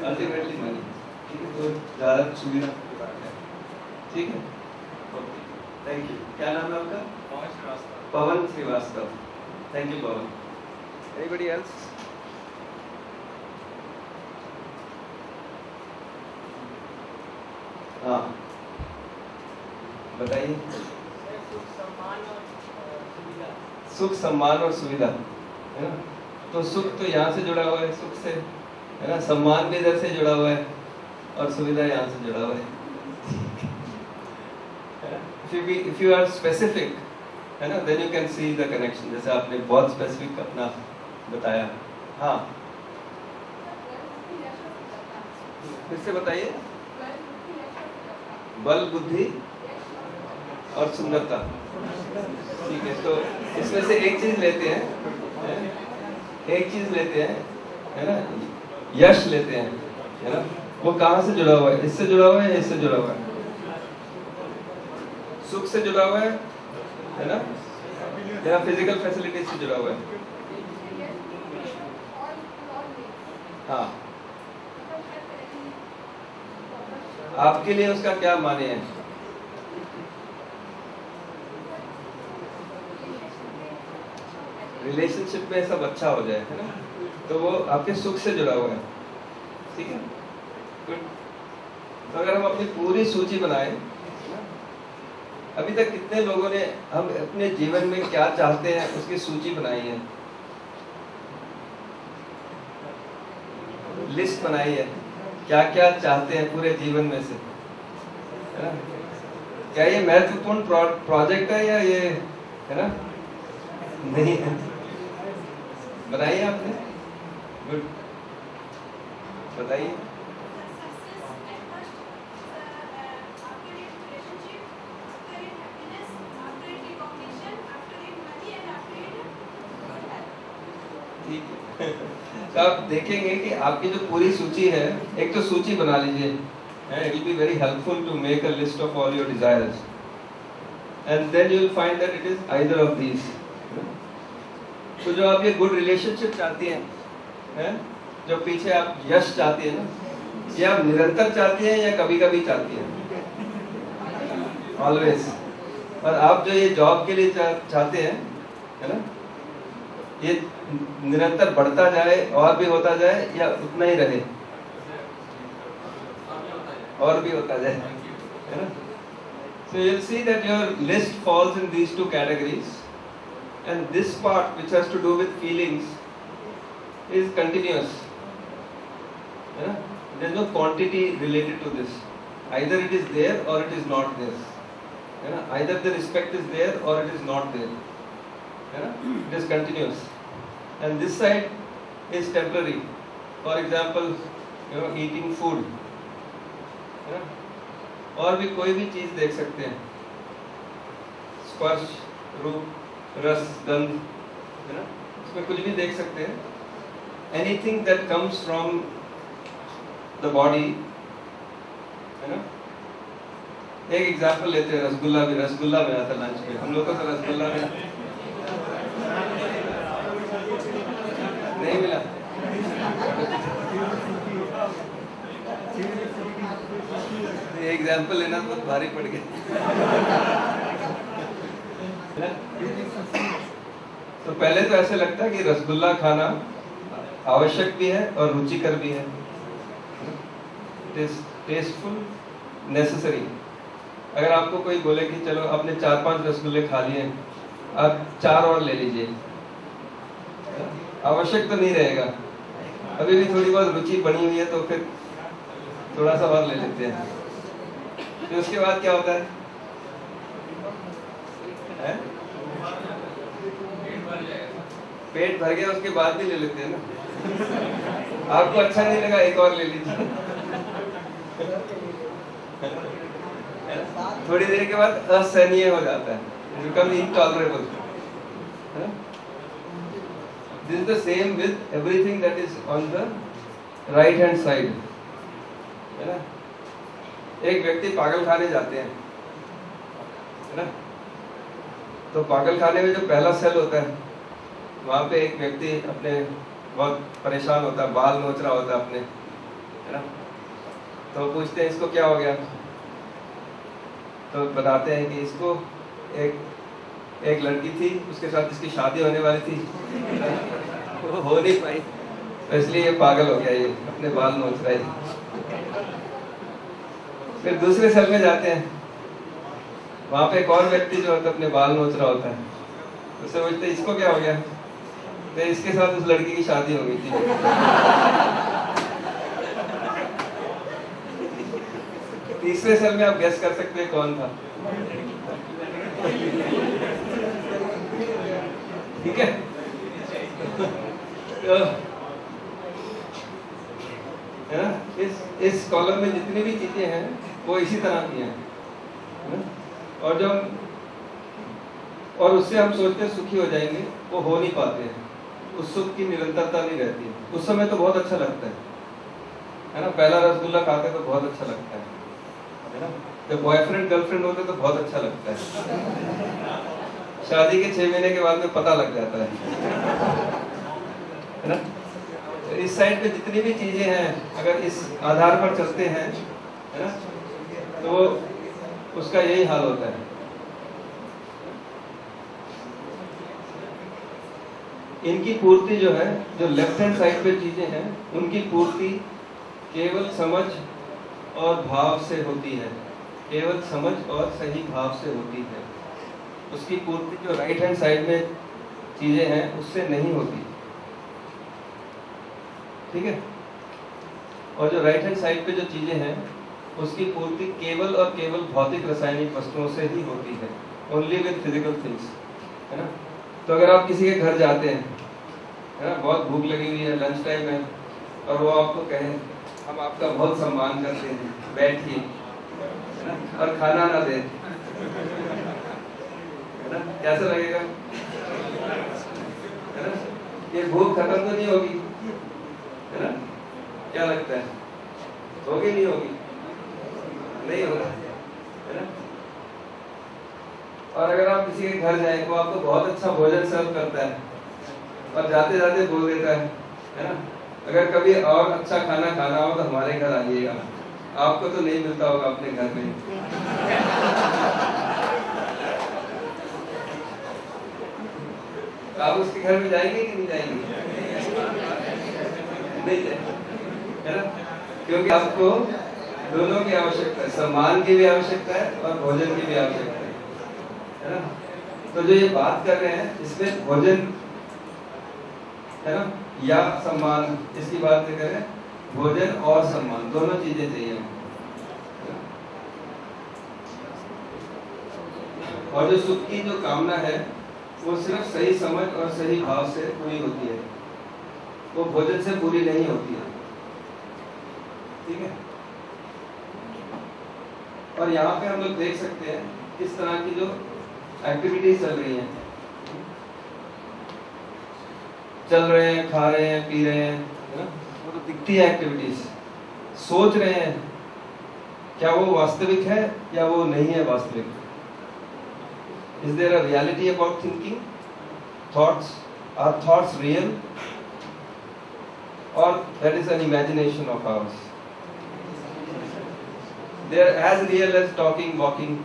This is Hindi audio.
Ultimately money. ठीक है, तो ज़्यादा सुविधा की बात है। ठीक है, ओके, थैंक यू। क्या नाम है आपका? Pawan Srivastava. Pawan Srivastava, thank you Pawan. Anybody else? हाँ बताइए। सुख सम्मान और सुविधा, है ना? तो सुख तो यहाँ से जुड़ा हुआ है, सुख से, है ना? सम्मान भी इधर से जुड़ा हुआ है और सुविधा यहाँ से जुड़ा हुआ है। If you are specific, है ना, then you can see the connection। जैसे आपने बहुत स्पेसिफिक अपना बताया। हाँ, फिर से बताइए। बल, बुद्धि और सुंदरता। ठीक है, तो इसमें से एक चीज लेते हैं, है ना? यश लेते हैं, है ना? वो कहाँ से जुड़ा हुआ है? इससे जुड़ा हुआ है या इससे जुड़ा हुआ है? सुख से जुड़ा हुआ है ना? या फिजिकल फैसिलिटी से जुड़ा हुआ है? हाँ, आपके लिए उसका क्या माने है? रिलेशनशिप में सब अच्छा हो जाए, है ना? तो वो आपके सुख से जुड़ा हुआ है। ठीक है, गुड। तो अगर हम अपनी पूरी सूची बनाएं, अभी तक कितने लोगों ने हम अपने जीवन में क्या चाहते हैं उसकी सूची बनाई है, लिस्ट बनाई है, क्या क्या चाहते हैं पूरे जीवन में से, है ना? क्या ये महत्वपूर्ण प्रोजेक्ट है या ये, है ना, नहीं है? बनाइए आपने, गुड, बताइए। ठीक है, तो आप देखेंगे कि आपकी जो पूरी सूची है, एक तो सूची बना लीजिए, it will be very helpful to make a list of all your desires, and then you will find that it is either of these. तो जो आप ये गुड रिलेशनशिप चाहती हैं, जो पीछे आप यश चाहती है ना, ये आप निरंतर चाहती हैं या कभी कभी चाहती हैं? ऑलवेज। और आप जो ये जॉब के लिए चाहते हैं, है ना, ये निरंतर बढ़ता जाए और भी होता जाए या उतना ही रहे और भी होता जाए, है ना? So you'll see that your list falls in these two categories, and this part which has to do with feelings is continuous, है ना? There is no quantity related to this. Either it is there or it is not there, है ना? Either the respect is there or it is not there, है ना? It is continuous, and this side is temporary. For example, you know, eating food, है ना? और भी कोई भी चीज देख सकते हैं, स्पर्श, रूप, रस, गंध, है ना, इसमें कुछ भी देख सकते हैं। Anything that comes from the body, है ना। एक एग्जाम्पल लेते हैं, रसगुल्ला भी, रसगुल्ला में आता लंच में, हम लोग को तो रसगुल्ला में नहीं मिला। एग्जाम्पल लेना बहुत भारी पड़ गया। तो पहले तो ऐसे लगता है कि रसगुल्ला खाना आवश्यक भी है और रुचिकर भी है, टेस्टफुल, नेसेसरी। अगर आपको कोई बोले कि चलो आपने 4-5 रसगुल्ले खा लिए, आप 4 और ले लीजिए, आवश्यक तो नहीं रहेगा, अभी भी थोड़ी बहुत रुचि बनी हुई है तो फिर थोड़ा सा और ले लेते हैं। फिर उसके बाद क्या होता है? पेट भर गया, उसके बाद भी ले लेते हैं ना। आपको अच्छा नहीं लगा, एक और ले लीजिए। थोड़ी देर के बाद असहनीय हो जाता है, become intolerable. This is the same with everything that is on the right hand side, है ना। एक व्यक्ति पागल खाने जाते हैं, है ना, तो पागल खाने में जो पहला सेल होता है, वहां पे एक व्यक्ति अपने बहुत परेशान होता है, बाल नोच रहा होता है अपने, है ना। तो पूछते हैं इसको क्या हो गया, तो बताते हैं कि इसको एक लड़की थी, उसके साथ इसकी शादी होने वाली थी, वो हो नहीं पाई, तो इसलिए ये पागल हो गया, ये अपने बाल नोच रहा है। फिर दूसरे सेल में जाते हैं, वहां पे एक और व्यक्ति जो होता है अपने बाल नोच रहा होता है, उससे पूछते हैं इसको क्या हो गया, तो इसके साथ उस लड़की की शादी हो गई थी। तीसरे सेल में आप गेस कर सकते हैं कौन था, ठीक है। तो है ना, इस कॉलम में जितनी भी चीजें हैं वो इसी तरह की हैं, और उससे हम सोचते हैं सुखी हो जाएंगे, वो हो नहीं पाते हैं, उस सुख की निरंतरता नहीं रहती है। उस समय तो बहुत अच्छा लगता है ना, पहला रसगुल्ला खाते तो बहुत अच्छा लगता है ना, जब बॉयफ्रेंड गर्लफ्रेंड होते तो बहुत अच्छा लगता है, शादी के 6 महीने के बाद में पता लग जाता है ना। तो इस साइड पे जितनी भी चीजें हैं, अगर इस आधार पर चलते हैं, है ना, तो उसका यही हाल होता है। इनकी पूर्ति जो है, जो लेफ्ट हैंड साइड पे चीजें हैं, उनकी पूर्ति केवल समझ और भाव से होती है, केवल समझ और सही भाव से होती है। उसकी पूर्ति जो राइट हैंड साइड में चीजें हैं उससे नहीं होती, ठीक है। और जो राइट हैंड साइड पे जो चीजें हैं उसकी पूर्ति केवल और केवल भौतिक रासायनिक वस्तुओं से ही होती है, ओनली विद फिजिकल थिंग्स, है ना। तो अगर आप किसी के घर जाते हैं, है ना, बहुत भूख लगी हुई है, लंच टाइम है, और वो आपको कहें हम आपका बहुत सम्मान करते हैं, बैठिए, है ना, और खाना ना दे, है ना, कैसा लगेगा, है ना। ये भूख खत्म तो नहीं होगी, है ना, क्या लगता है, होगी नहीं होगी, नहीं होगा, है ना। और अगर आप किसी के घर जाए तो आपको बहुत अच्छा भोजन सर्व करता है और जाते जाते बोल देता है ना, अगर कभी और अच्छा खाना खाना हो तो हमारे घर आइएगा, आपको तो नहीं मिलता होगा अपने घर में। आप उसके घर में जाएंगे कि नहीं जाएंगे, नहीं जाएंगे, है ना, क्योंकि आपको दोनों की आवश्यकता है, सम्मान की भी आवश्यकता है और भोजन की भी आवश्यकता है ना। तो जो ये बात कर रहे हैं इसमें भोजन, है ना, या सम्मान, इसकी बात नहीं कर रहे, भोजन और सम्मान दोनों चीजें चाहिए। और जो सुख की जो कामना है वो सिर्फ सही समझ और सही भाव से पूरी होती है, वो भोजन से पूरी नहीं होती है, ठीक है। और यहाँ पे हम लोग देख सकते हैं किस तरह की जो एक्टिविटीज चल रही हैं, चल रहे हैं, खा रहे हैं, पी रहे हैं, है ना, वो तो दिखती है एक्टिविटीज। सोच रहे हैं, क्या वो वास्तविक है या वो नहीं है वास्तविक। Is there a reality about thinking? Thoughts? Are thoughts real? Or that is an imagination of ours? They are as real as talking, walking,